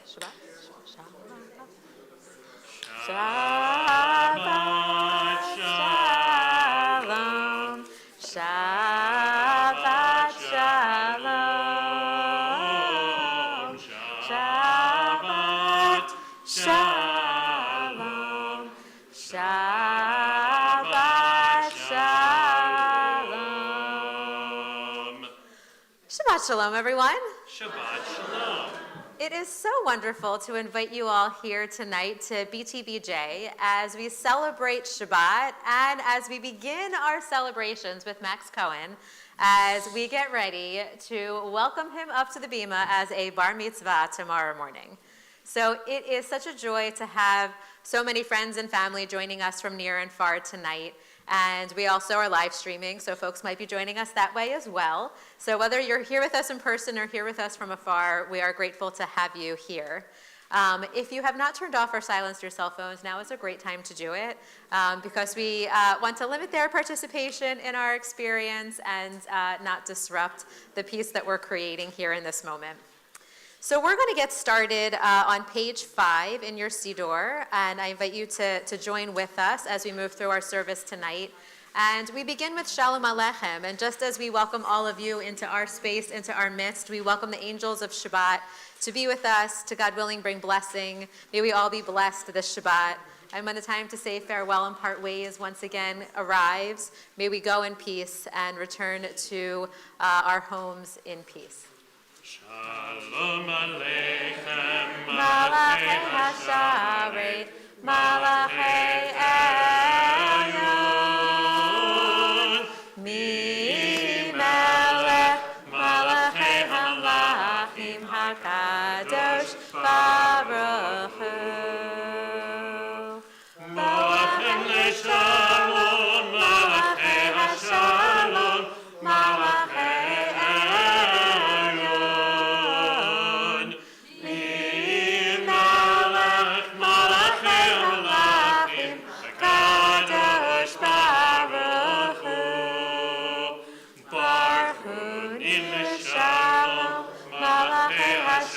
Shabbat. Shabbat. Shabbat shalom. Shabbat shalom. Shabbat shalom. Shabbat shalom, everyone. Shabbat shalom. It is so wonderful to invite you all here tonight to BTBJ as we celebrate Shabbat and as we begin our celebrations with Max Cohen as we get ready to welcome him up to the bima as a bar mitzvah tomorrow morning. So it is such a joy to have so many friends and family joining us from near and far tonight. And we also are live streaming, so folks might be joining us that way as well. So whether you're here with us in person or here with us from afar, we are grateful to have you here. If you have not turned off or silenced your cell phones, now is a great time to do it because we want to limit their participation in our experience and not disrupt the piece that we're creating here in this moment. So we're going to get started on page 5 in your Siddur, and I invite you to join with us as we move through our service tonight. And we begin with Shalom Aleichem, and just as we welcome all of you into our space, into our midst, we welcome the angels of Shabbat to be with us, to God willing bring blessing. May we all be blessed this Shabbat. And when the time to say farewell and part ways once again arrives, may we go in peace and return to our homes in peace. Shalom Aleichem, Malachei Hasharet, Malachei Elyon, Mi-Melech, Malachei Hamlachim, HaKadosh Baruch Hu. Malachem leShalom, Malachei Hashalom, Malachei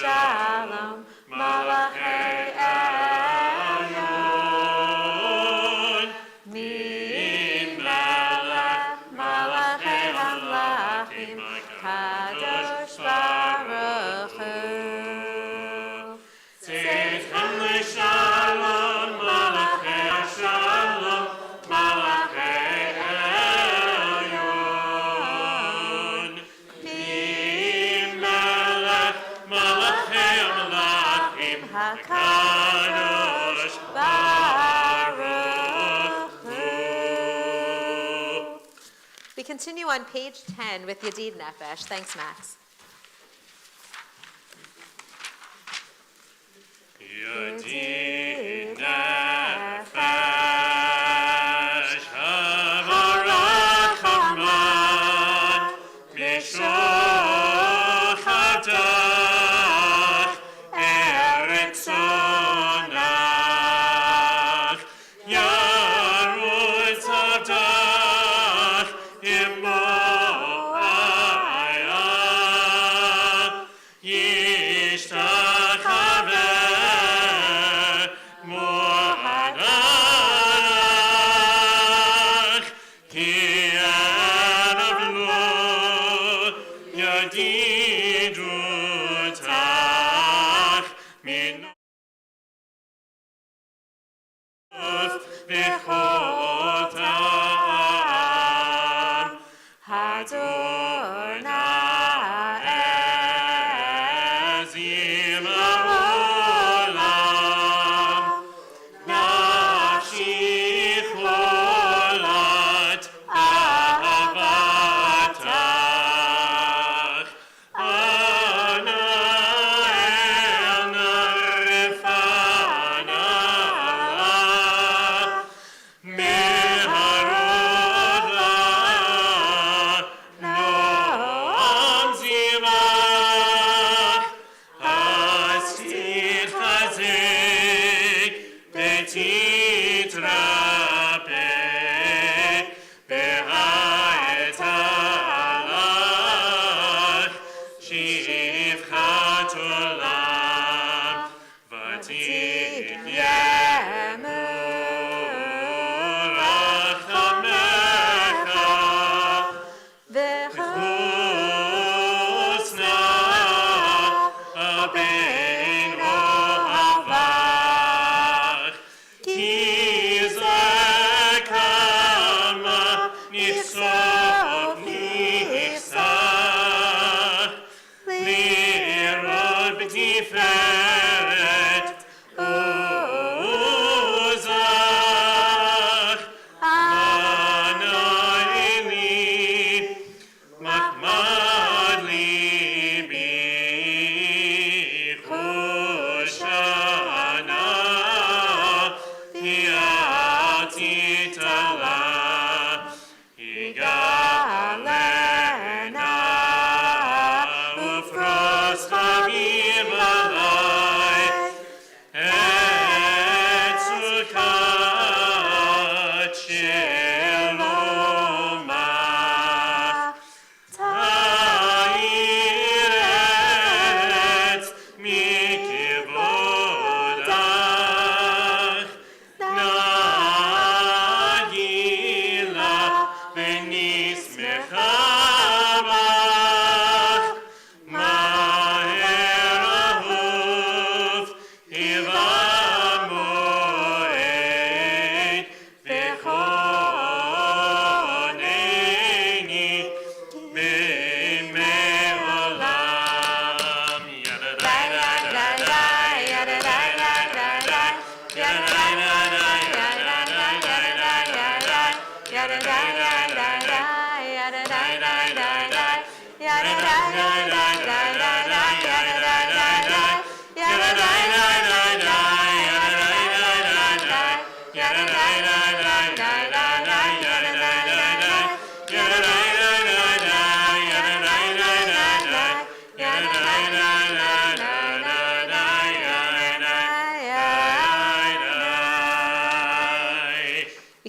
Shalom, Malachei Elyon, Mi-Melech, Malachei Hamlachim, Kadosh Baruch Hu. Tzedchem leShalom, Malachei Hashalom, Malachei Elyon, Mi-Melech, Malachei Hamlachim, HaKadosh Baruch Hu. We continue on page 10 with Yedid Nefesh. Thanks, Max. Yedid Nefesh, Havachaman, Mishochadach, Eretzonach, Yarut Zadach, Imoaya, Yishtachaveh, Mohanach, Ki Enavlu, Yadidutach, Minuf, Vichotam, Adonai Ezim Haolam, Nafshi cholat ahavatach, Ana Elna Refana,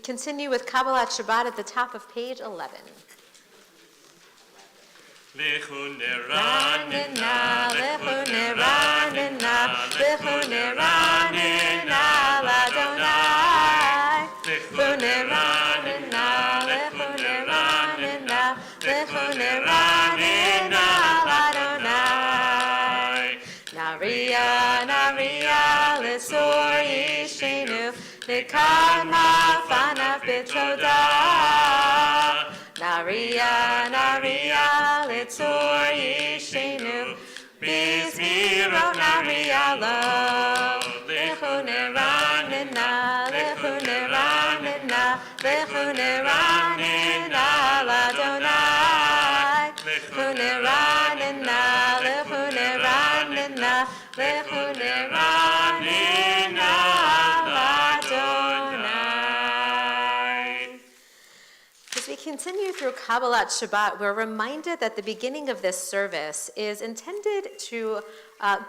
We continue with Kabbalat Shabbat at the top of page 11. Lechu Ranina, lechu neranina, lechu neranina, l'Adonai. Lechu neranina, lechu neranina, lechu neranina, l'Adonai. Naria, naria, l'sor yishenu, l'kama fanav b'todah. Naria, naria, l'tzor yishenu, bizmirot naria lo. Lechu neranina, lechu neranina, lechu neranina, l'Adonai. Lechu neranina, lechu neranina, lechu neranina, l'Adonai. As we continue through Kabbalat Shabbat, we're reminded that the beginning of this service is intended to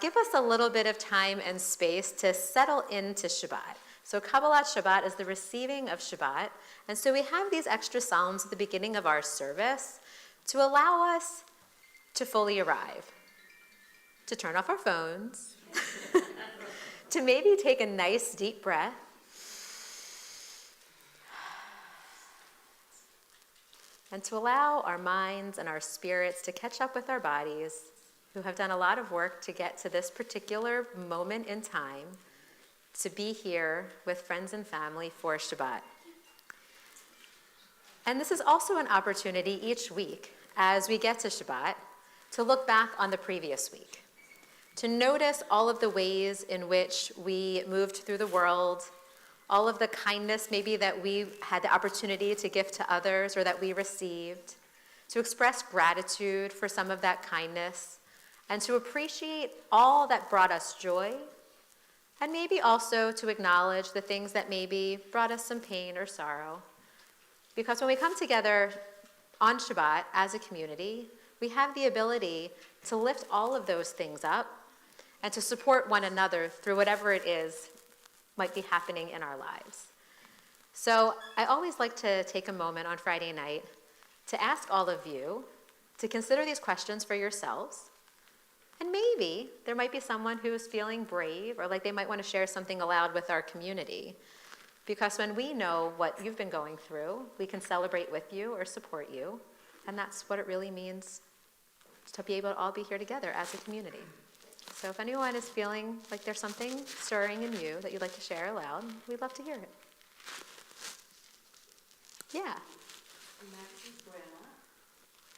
give us a little bit of time and space to settle into Shabbat. So Kabbalat Shabbat is the receiving of Shabbat, and so we have these extra psalms at the beginning of our service to allow us to fully arrive, to turn off our phones, to maybe take a nice deep breath, and to allow our minds and our spirits to catch up with our bodies, who have done a lot of work to get to this particular moment in time, to be here with friends and family for Shabbat. And this is also an opportunity each week, as we get to Shabbat, to look back on the previous week, to notice all of the ways in which we moved through the world, all of the kindness maybe that we had the opportunity to give to others or that we received, to express gratitude for some of that kindness, and to appreciate all that brought us joy, and maybe also to acknowledge the things that maybe brought us some pain or sorrow. Because when we come together on Shabbat as a community, we have the ability to lift all of those things up and to support one another through whatever it is might be happening in our lives. So I always like to take a moment on Friday night to ask all of you to consider these questions for yourselves. And maybe there might be someone who's feeling brave or like they might want to share something aloud with our community. Because when we know what you've been going through, we can celebrate with you or support you. And that's what it really means to be able to all be here together as a community. So if anyone is feeling like there's something stirring in you that you'd like to share aloud, we'd love to hear it. Yeah. Max is grandma,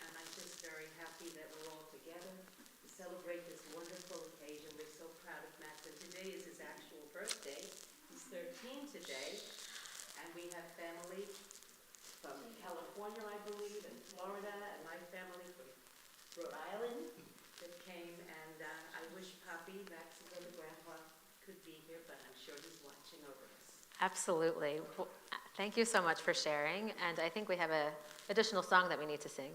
and I'm just very happy that we're all together to celebrate this wonderful occasion. We're so proud of Max, and today is his actual birthday. He's 13 today, and we have family from California, I believe, and Florida, and my family from Rhode Island that came, and I wish Papi, Max's little grandpa, could be here, but I'm sure he's watching over us. Absolutely. Well, thank you so much for sharing. And I think we have an additional song that we need to sing.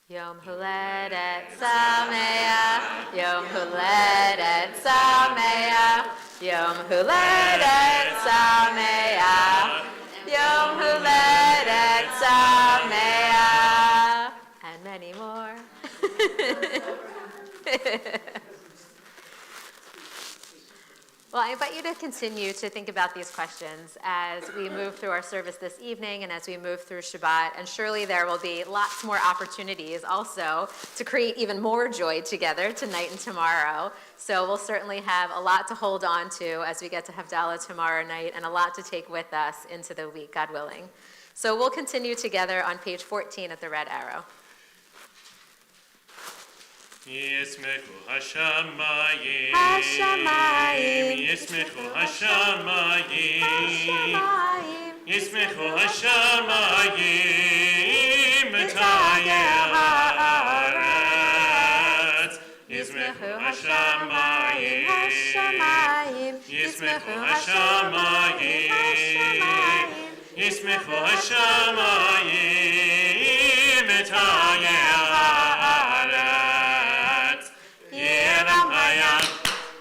Yom Huledet Sameach, Yom Huledet Sameach, Yom Huledet Sameach, Yom Huledet Sameach, and many more. Well, I invite you to continue to think about these questions as we move through our service this evening and as we move through Shabbat. And surely there will be lots more opportunities also to create even more joy together tonight and tomorrow. So we'll certainly have a lot to hold on to as we get to Havdalah tomorrow night and a lot to take with us into the week, God willing. So we'll continue together on page 14 at the red arrow. Yismechu hashamayim, Hashamayim, Yismechu hashamayim, Hashamayim, Yismechu hashamayim, Mitayeh haaretz. Yismechu hashamayim, Hashamayim, Yismechu hashamayim, Yismechu hashamayim, Mitayeh haaretz. Yeram hayam,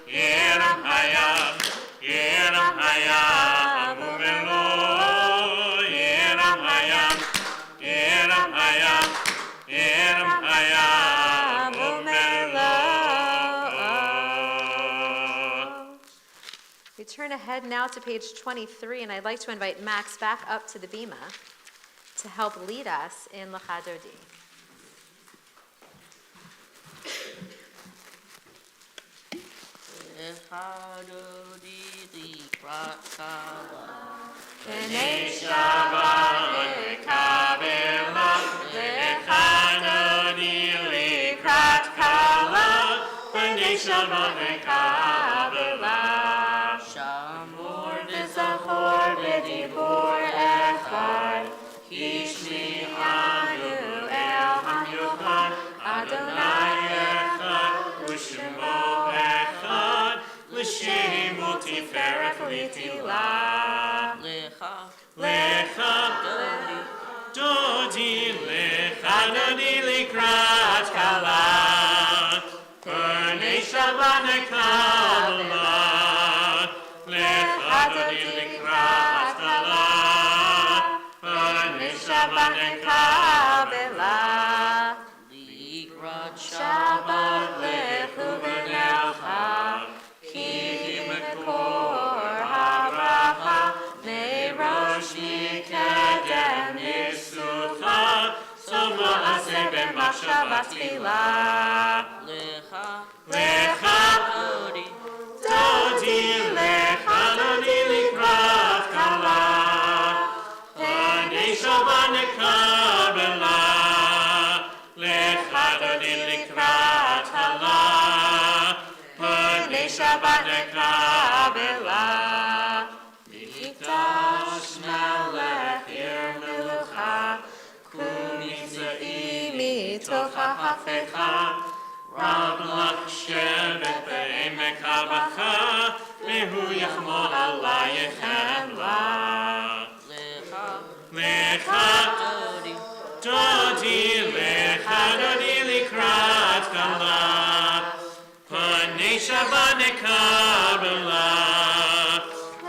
Yeram hayam, Yeram hayam, umelo We turn ahead now to page 23, and I'd like to invite Max back up to the bima to help lead us in Lecha Dodi. B'nei Shabbat lekabela, Lechanoni likrat kala, B'nei Shabbat lekabela. Shamor v'zachor v'dibur echad, Hishmi'anu el hamiuchad, Adonai echad, U'shemo echad, L'shemo tiferet l'tilah. Lecha Dodi, Lecha Dodi likrat kala, B'nei Shabbat lekabela, Lecha Dodi likrat kala, B'nei Shabbat lekabela. Shabbat lechu v'nelcha, Ki mekor habracha, Merosh mikedem Nisucha, Sof ma'aseh b'machshava tfilah. Lecha Dodi, Lecha Dodi likrat kala, B'nei Shabbat lekabela, Lecha Dodi likrat kala, B'nei Shabbat lekabela. Mikdash melech ir melucha, Kunitzai mitoch ha'hafecha, Rab lach shevet be'emek ha'bacha, Vehu yachmol alayechem la. Lecha Dodi, Lecha Dodi likrat kala, B'nei Shabbat lekabela,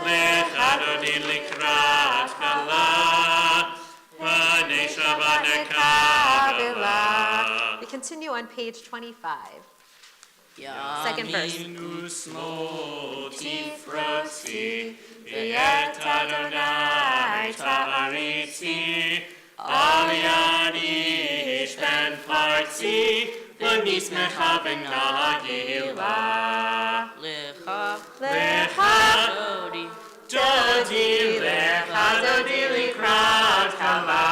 Lecha Dodi likrat kala, B'nei Shabbat lekabela. We continue on page 25. Second verse. Yaminu smo tifrotzi, V'et Adonai ta'aritzi, Al yadi shben partzi, V'nismecha v'nagila. Lecha Dodi, Lecha Dodi likrat kala,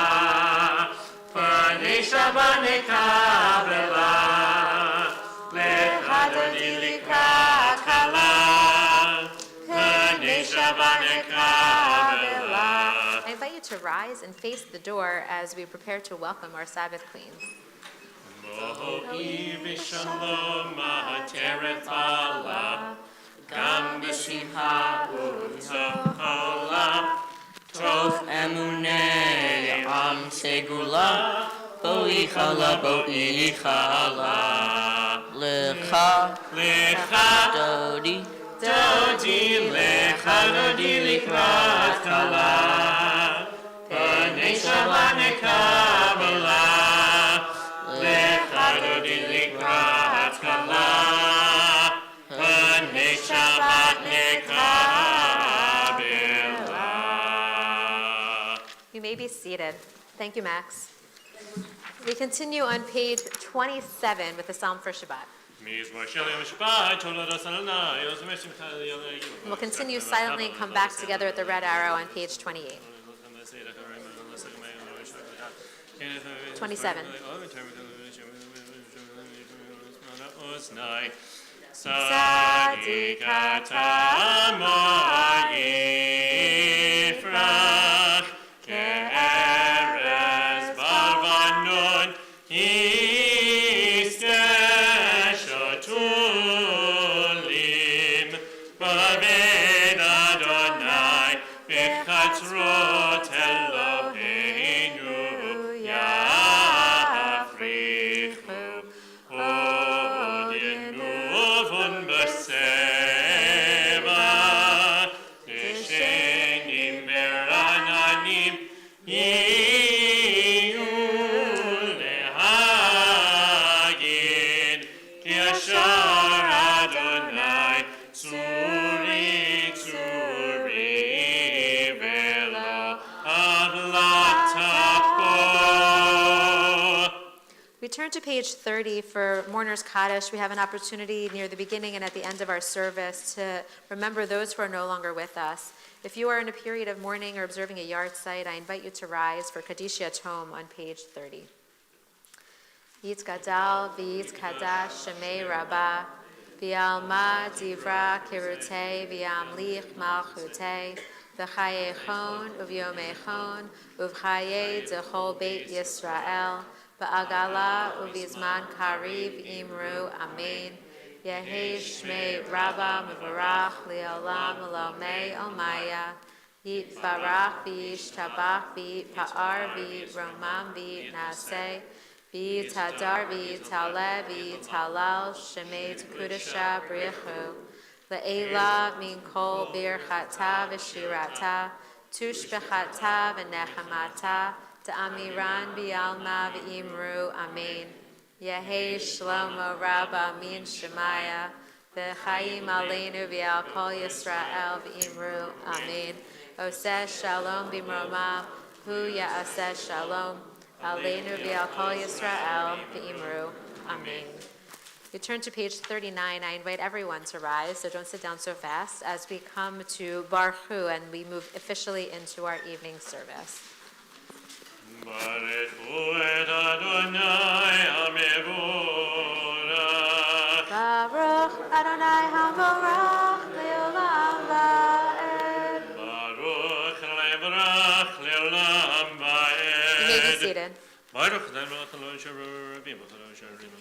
B'nei Shabbat lekabela, Lecha Dodi likrat kala, B'nei Shabbat lekabela. I invite you to rise and face the door as we prepare to welcome our Sabbath Queen. Mo'i v'shalom ha'teret bala, Gam b'simcha u'tochola, Tov emunei am segula, Bo'ichala, bo'ichala. Lecha Dodi, Lecha Dodi likrat kala, B'nei Shabbat lekabela, Lecha Dodi likrat kala, B'nei Shabbat lekabela. You may be seated. Thank you, Max. We continue on page 27 with the Psalm for Shabbat. We'll continue silently and come back together at the red arrow on page 28. 27. Tzadikata ma'ifrach, ke'erez balvanon, isteshatulim, b'aved Adonai, b'chatzrot Eloheinu, yafrichu, od yenuvon b'seva, t'shenim berananim, yiyu lehagid, ki yashar Adonai, tzuri tzuri. We turn to page 30 for Mourner's Kaddish. We have an opportunity near the beginning and at the end of our service to remember those who are no longer with us. If you are in a period of mourning or observing a yard site, I invite you to rise for Kaddish Yatom on page 30. Yitzgadal v'yitzkadash shemei rabbah v'yalma divra kirutei v'yamlich malchutei v'chayechon uv'yomechon uv'chaye d'chol beit Yisrael v'agala uv'izman kariv imru amen. Yehi shmei rabba mevarach li'olam l'omei omaya yitbarach v'yishtabach v'yitpa'ar v'yitromam v'yitnaseh v'yitadar v'yitaleh v'yitalal shemei t'kudasha brichu le'ela min kol birchata v'shirata tushbechata v'nechamata ta'amiran b'yalma v'imru amen. Yehi Shlomo Rabba min Shemaya v'chayim aleinu v'al kol Yisrael v'imru amen. Oseh shalom b'mromam hu ya'aseh shalom aleinu v'al kol Yisrael v'imru amen. We turn to page 39. I invite everyone to rise, so don't sit down so fast, as we come to Baruch and we move officially into our evening service. Baruch et Adonai HaMevorach. Baruch Adonai HaMorach Le'olam Va'ed. Baruch Le'vrach Le'olam Va'ed. You may be seated. Baruch Adonai Sharabim Sharim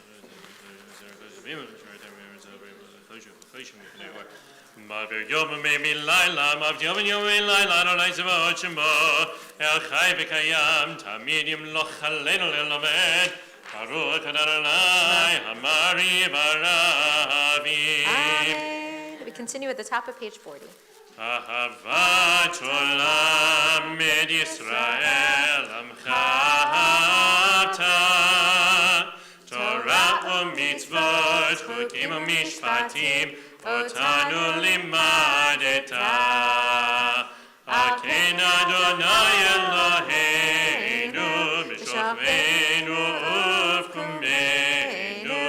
Baruch Yom Me'mi Laila Mav Yom Laila Adonai Zevot Shemo El Chai V'Kayam Tamid Yimloch Aleinu Le'Lamed Baruch Adonai Hamari Baravim. Amen. We continue at the top of page 40. Ahavat Olam Med Yisrael Amcha Torah u'mitzvot chukim u'mishpatim otanu limadeta Aken Adonai Eloheinu b'shofeinu uvkumeinu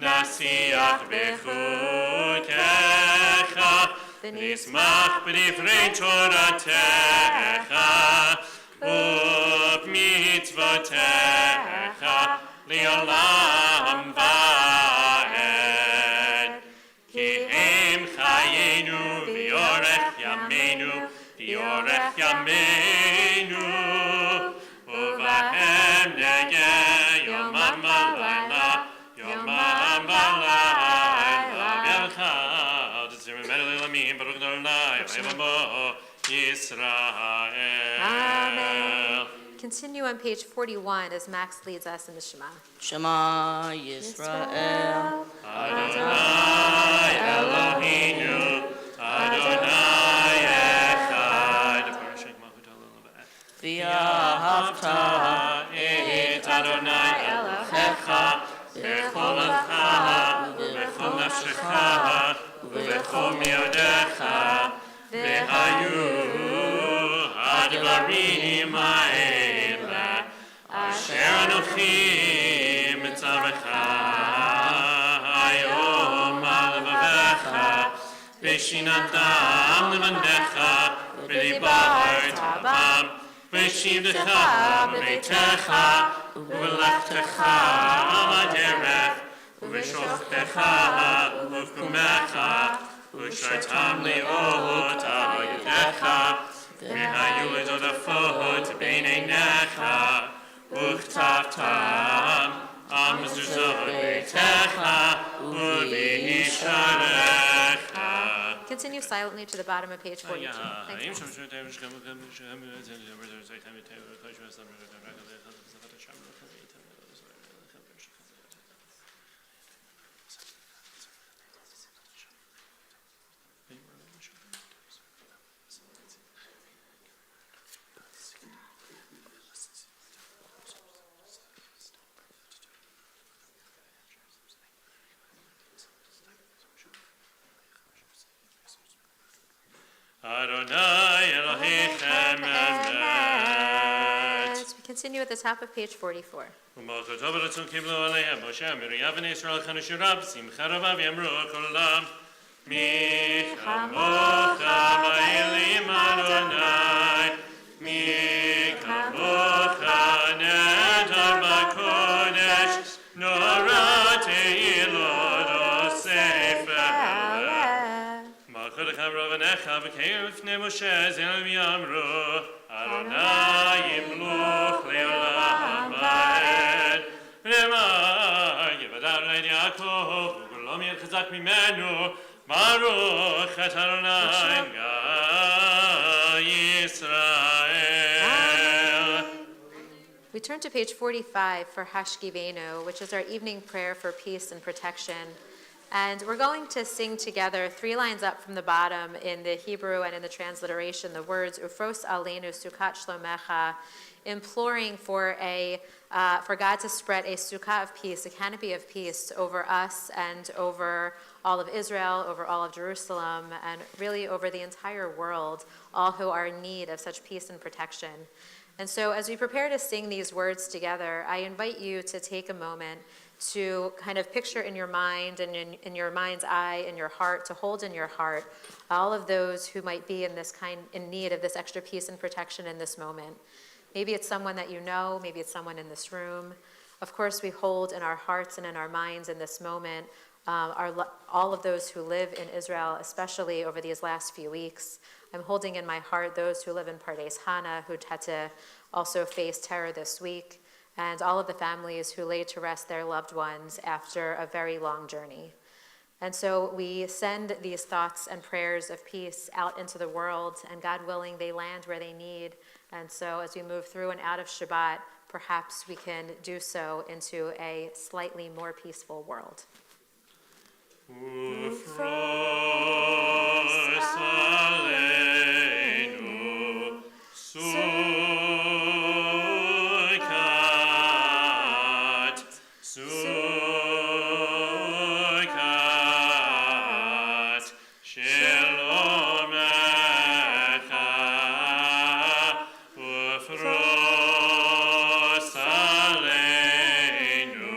nasiach b'chukecha v'nismach b'divrei Toratecha u'b'mitzvotecha li'olam va'ed ki hem chayenu v'yorech yameinu uvahem negeh yomam v'layla v'elchad tzimim elamim baruch Adonai v'evamo Yisrael. Amen. Continue on page 41 as Max leads us in the Shema. Shema Yisrael, Adonai Eloheinu, Adonai Echad. V'ahavta et Adonai Elohecha, b'chol lefacha, b'chol nafshecha, b'chol miodecha, v'hayu הדברים האלה אשר אנוכי מצווך היום על לבבך ושיננתם לבניך ודיברת בם ושיבדך בביתך ובלכתך בדרך ובשוכבך ובקומך ושרתם לאות על ידיך והיו עדותפות בין עיניך וכתבתם על מזוזות ביתך ובישעריך. Continue silently to the bottom of page 42. Thank you. Adonai Elohechem Emet. continue at the top of page 44. ומלכותו ברצון קיבלו עליהם משה מרים בני ישראל חנשו רב שמחה רבה ויאמרו כל עולם מי כמוך באלים אדוני מי כמוך נדר בקודש נורא תהילות ספר מלכותך רבנך וקראו לפני משה זל ויאמרו אדוני ימלוך לעולם ועד רמה יבדר את יעקב וגלום יד חזק ממנו ברוך את אדוני גיא ישראל. We turn to page 45 for Hashkivenu, which is our evening prayer for peace and protection. And we're going to sing together 3 lines up from the bottom in the Hebrew and in the transliteration, the words Ufros Aleinu Sukkot Shlomecha, imploring for God to spread a sukkah of peace, a canopy of peace over us and over all of Israel, over all of Jerusalem, and really over the entire world, all who are in need of such peace and protection. And so as we prepare to sing these words together, I invite you to take a moment to kind of picture in your mind and in your mind's eye, in your heart, to hold in your heart all of those who might be in need of this extra peace and protection in this moment. Maybe it's someone that you know, maybe it's someone in this room. Of course, we hold in our hearts and in our minds in this moment all of those who live in Israel, especially over these last few weeks. I'm holding in my heart those who live in Pardes Hana, who had to also face terror this week, and all of the families who laid to rest their loved ones after a very long journey. And so we send these thoughts and prayers of peace out into the world, and God willing, they land where they need. And so as we move through and out of Shabbat, perhaps we can do so into a slightly more peaceful world. Ufros Aleinu Sukkot Shlomecha Ufros Aleinu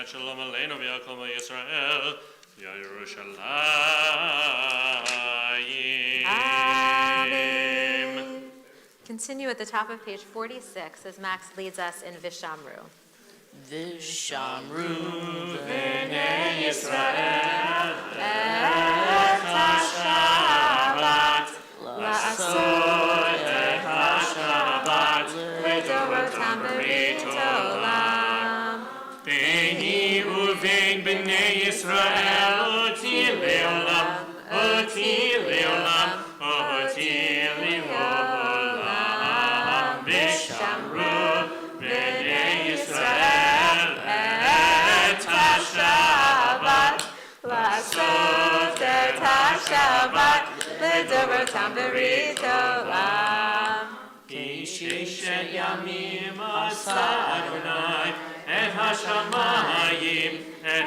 Shalom Aleinu v'Yakol Yisrael Yerushalayim. Amen. Continue at the top of page 46 as Max leads us in Vishamru. Vishamru B'nei Yisrael Et HaShabbat La'asot et HaShabbat L'dorotam B'rit Olam Beini uvein b'nei Yisrael Oti le'olam Oti le'olam Oti le'olam Vishamru b'nei Yisrael Et HaShabbat La'asot et HaShabbat L'dorotam B'rit Olam Sheshet yamim asa Adonai Et hashamayim et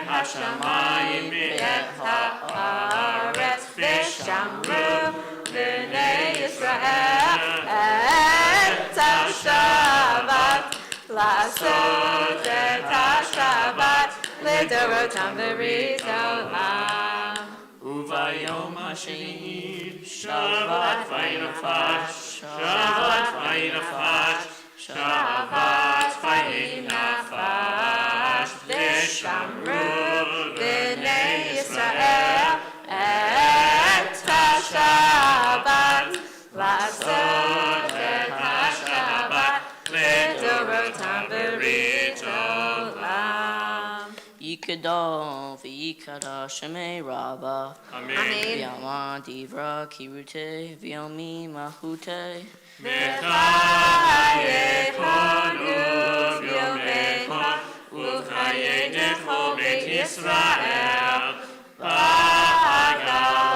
haaretz Vishamru b'nei Yisrael et HaShabbat La'asot et HaShabbat L'dorotam B'rit Olam Uvayom hasheni Shabbat vayinafash Shabbat vayinafash Shabbat vayinafash Vishamru b'nei Yisrael et HaShabbat La'asot et HaShabbat L'dorotam B'rit Olam Yikadol v'yikada shemei rabba Amen. v'yama divra kirute v'yomi mahute V'chayechonu v'yomecha U'chayedecho Beit Yisrael B'agala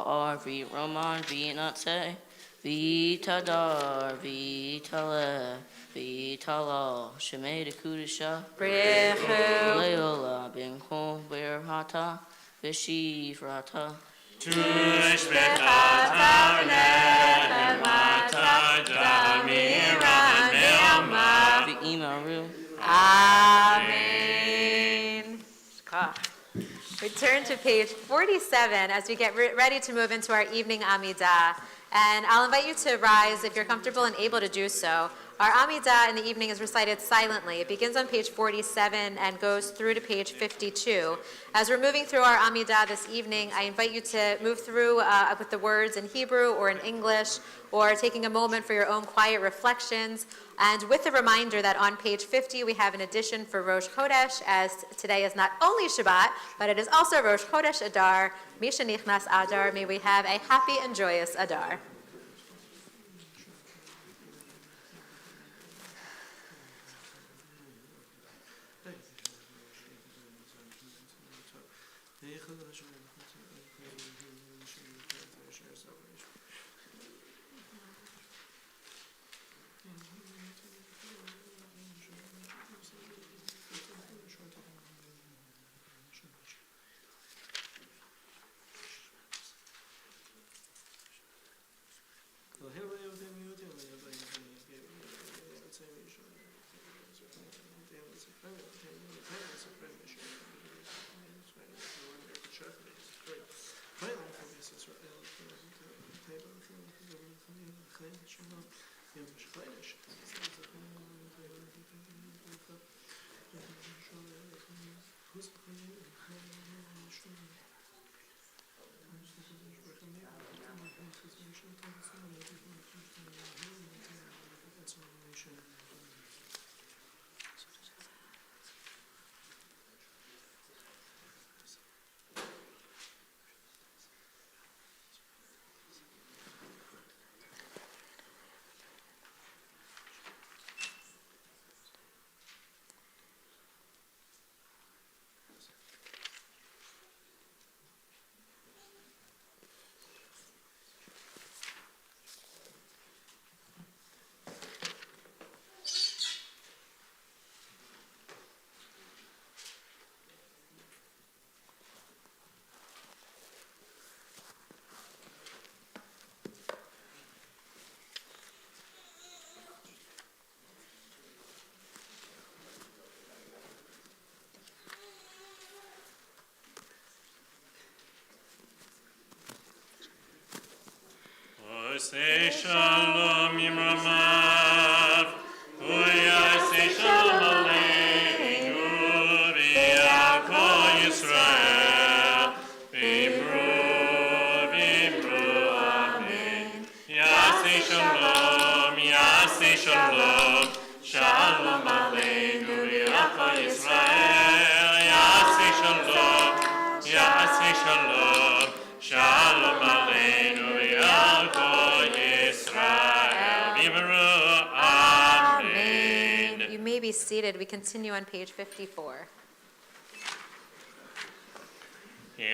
ar vi roman vi natse vi tadar vi tale vi tala shemay de kudisha Brechu. leola ben hom ber hata vishi frata Tush bechatar nehemata damira me'ama. vi imaru Amen. We turn to page 47 as we get ready to move into our evening Amidah. And I'll invite you to rise if you're comfortable and able to do so. Our Amidah in the evening is recited silently. It begins on page 47 and goes through to page 52. As we're moving through our Amidah this evening, I invite you to move through with the words in Hebrew or in English, or taking a moment for your own quiet reflections. And with a reminder that on page 50 we have an addition for Rosh Chodesh, as today is not only Shabbat, but it is also Rosh Chodesh Adar. Misha Nichnas Adar, may we have a happy and joyous Adar. Say shalom Yimramav, Uya say shalom Aleinu, V'yako Yisrael, V'imru, Amen. Yaseh shalom, Shalom Aleinu, V'yako Yisrael, Yaseh shalom, Shalom Aleinu, V'yako Yisrael, V'imru, Amen. You may be seated. We continue on page 54.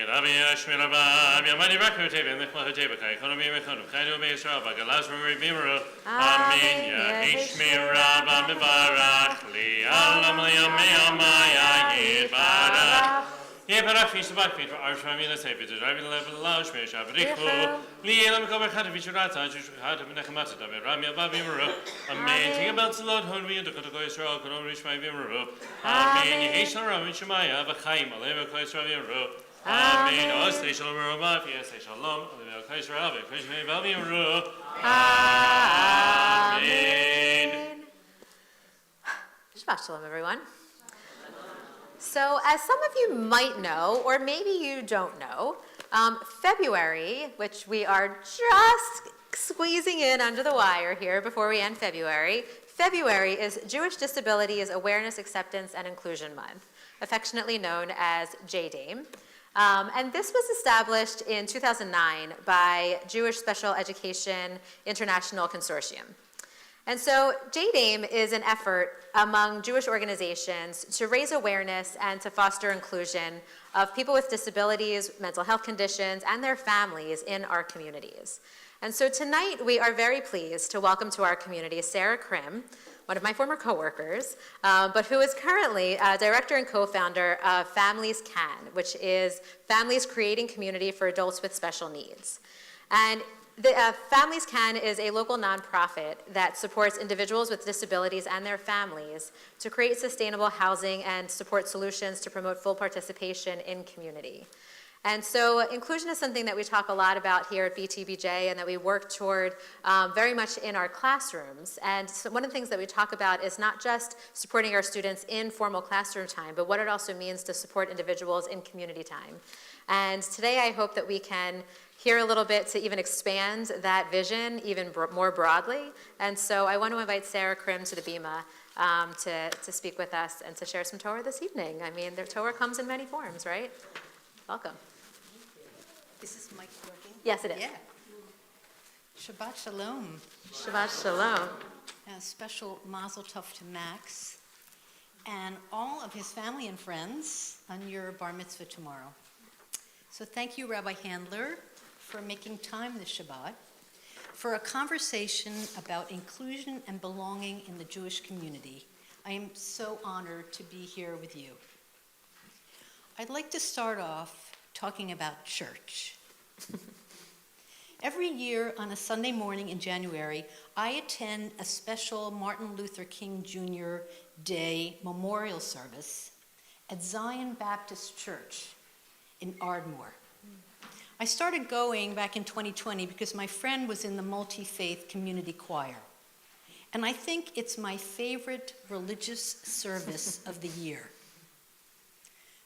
Rabbi Yashmi Rabbi, Yamani Rakute, and the Klahotebaka, economy Mekon, Kaido Beisra, Bagalas from Rivimuru, Amen, Yashmi Rabbi Mivarach, Lialam Liamaya Yibara. Yebara Fish the Backfeed for Arshami, the Savior, the driving level Lausch, Shabriku, Lialam Kovakat Vicharata, Juhat of Nechamata, Rami Babimuru, Amen. Think about the Lord Honvi and the Kotoko Israel, could reach my Vimuru. Amen. Yeshua Rami Shemaya, Bachaim, Aleva Koisra Vimuru. Amen. Say shalom, Rabbi. Say shalom. Amen. Shabbat shalom, everyone. So, as some of you might know, or maybe you don't know, February, which we are just squeezing in under the wire here before we end February is Jewish Disabilities Awareness, Acceptance, and Inclusion Month, affectionately known as JDAME. And this was established in 2009 by Jewish Special Education International Consortium. And so JDAME is an effort among Jewish organizations to raise awareness and to foster inclusion of people with disabilities, mental health conditions, and their families in our communities. And so tonight we are very pleased to welcome to our community Sarah Krim, one of my former coworkers, but who is currently director and co-founder of Families Can, which is Families Creating Community for Adults with Special Needs. And Families Can is a local nonprofit that supports individuals with disabilities and their families to create sustainable housing and support solutions to promote full participation in community. And so inclusion is something that we talk a lot about here at BTBJ and that we work toward very much in our classrooms. And so one of the things that we talk about is not just supporting our students in formal classroom time, but what it also means to support individuals in community time. And today I hope that we can hear a little bit to even expand that vision even more broadly. And so I want to invite Sarah Krim to the Bima to speak with us and to share some Torah this evening. I mean, the Torah comes in many forms, right? Welcome. Is this mic working? Yes, it is. Yeah. Shabbat Shalom. Shabbat Shalom. A special mazel tov to Max and all of his family and friends on your bar mitzvah tomorrow. So thank you, Rabbi Handler, for making time this Shabbat for a conversation about inclusion and belonging in the Jewish community. I am so honored to be here with you. I'd like to start off talking about church. Every year on a Sunday morning in January, I attend a special Martin Luther King Jr. Day memorial service at Zion Baptist Church in Ardmore. I started going back in 2020 because my friend was in the multi-faith community choir. And I think it's my favorite religious service of the year.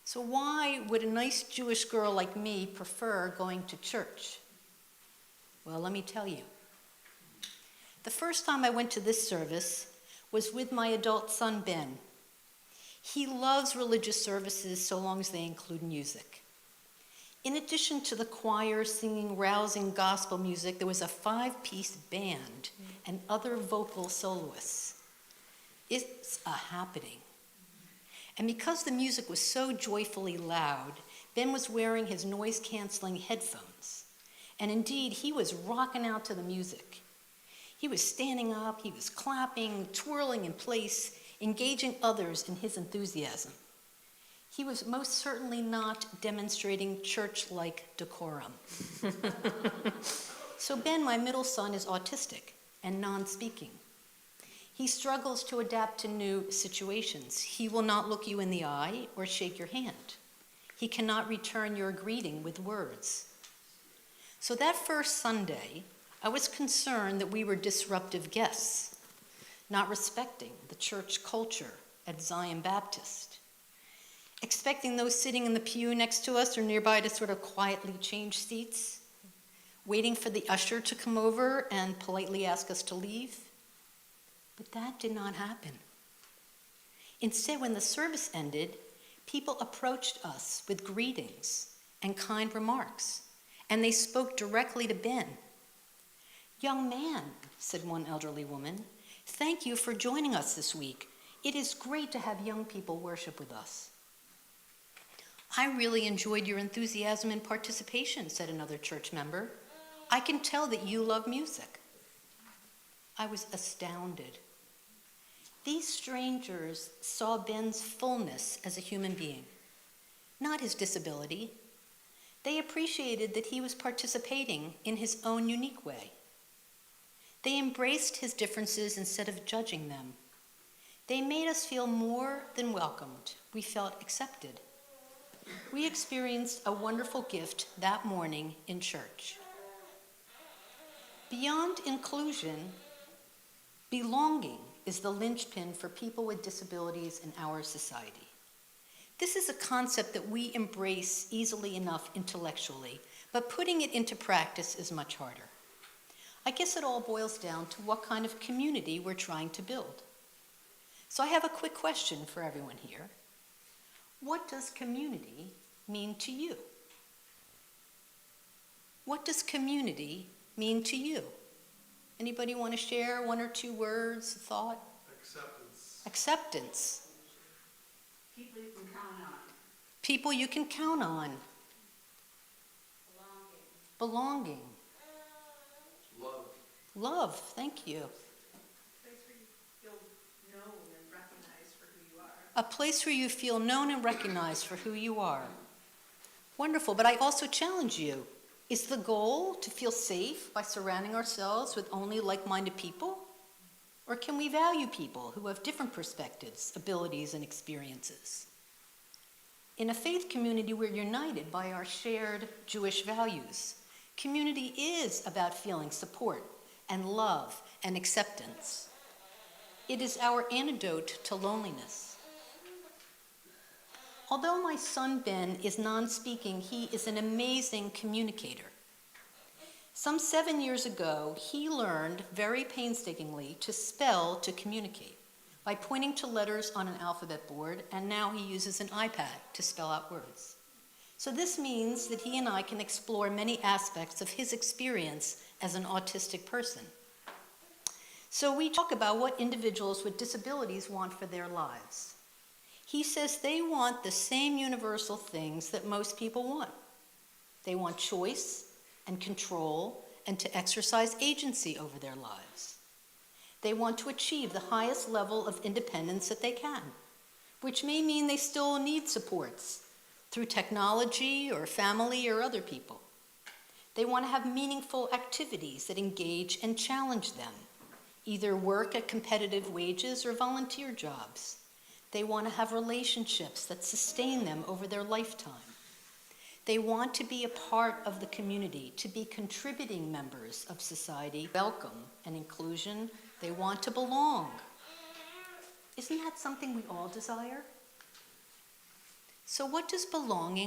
So why would a nice Jewish girl like me prefer going to church? Well, let me tell you. The first time I went to this service was with my adult son, Ben. He loves religious services so long as they include music. In addition to the choir singing rousing gospel music, there was a 5-piece band and other vocal soloists. It's a happening. And because the music was so joyfully loud, Ben was wearing his noise-canceling headphones. And indeed, he was rocking out to the music. He was standing up, he was clapping, twirling in place, engaging others in his enthusiasm. He was most certainly not demonstrating church-like decorum. So Ben, my middle son, is autistic and non-speaking. He struggles to adapt to new situations. He will not look you in the eye or shake your hand. He cannot return your greeting with words. So that first Sunday, I was concerned that we were disruptive guests, not respecting the church culture at Zion Baptist, expecting those sitting in the pew next to us or nearby to sort of quietly change seats, waiting for the usher to come over and politely ask us to leave. But that did not happen. Instead, when the service ended, people approached us with greetings and kind remarks, and they spoke directly to Ben. "Young man," said one elderly woman, "thank you for joining us this week. It is great to have young people worship with us." "I really enjoyed your enthusiasm and participation," said another church member. "I can tell that you love music." I was astounded. These strangers saw Ben's fullness as a human being, not his disability. They appreciated that he was participating in his own unique way. They embraced his differences instead of judging them. They made us feel more than welcomed. We felt accepted. We experienced a wonderful gift that morning in church. Beyond inclusion, belonging is the linchpin for people with disabilities in our society. This is a concept that we embrace easily enough intellectually, but putting it into practice is much harder. I guess it all boils down to what kind of community we're trying to build. So I have a quick question for everyone here. What does community mean to you? What does community mean to you? Anybody want to share one or two words, a thought? Acceptance. Acceptance. People you can count on. People you can count on. Belonging. Love. Love, thank you. Place where you feel known and recognized for who you are. A place where you feel known and recognized for who you are. Wonderful, but I also challenge you. Is the goal to feel safe by surrounding ourselves with only like-minded people? Or can we value people who have different perspectives, abilities, and experiences? In a faith community, we're united by our shared Jewish values. Community is about feeling support and love and acceptance. It is our antidote to loneliness. Although my son Ben is non-speaking, he is an amazing communicator. Some 7 years ago, he learned very painstakingly to spell to communicate by pointing to letters on an alphabet board, and now he uses an iPad to spell out words. So this means that he and I can explore many aspects of his experience as an autistic person. So we talk about what individuals with disabilities want for their lives. He says they want the same universal things that most people want. They want choice and control and to exercise agency over their lives. They want to achieve the highest level of independence that they can, which may mean they still need supports through technology or family or other people. They want to have meaningful activities that engage and challenge them, either work at competitive wages or volunteer jobs. They want to have relationships that sustain them over their lifetime. They want to be a part of the community, to be contributing members of society, welcome and inclusion. They want to belong. Isn't that something we all desire? So what does belonging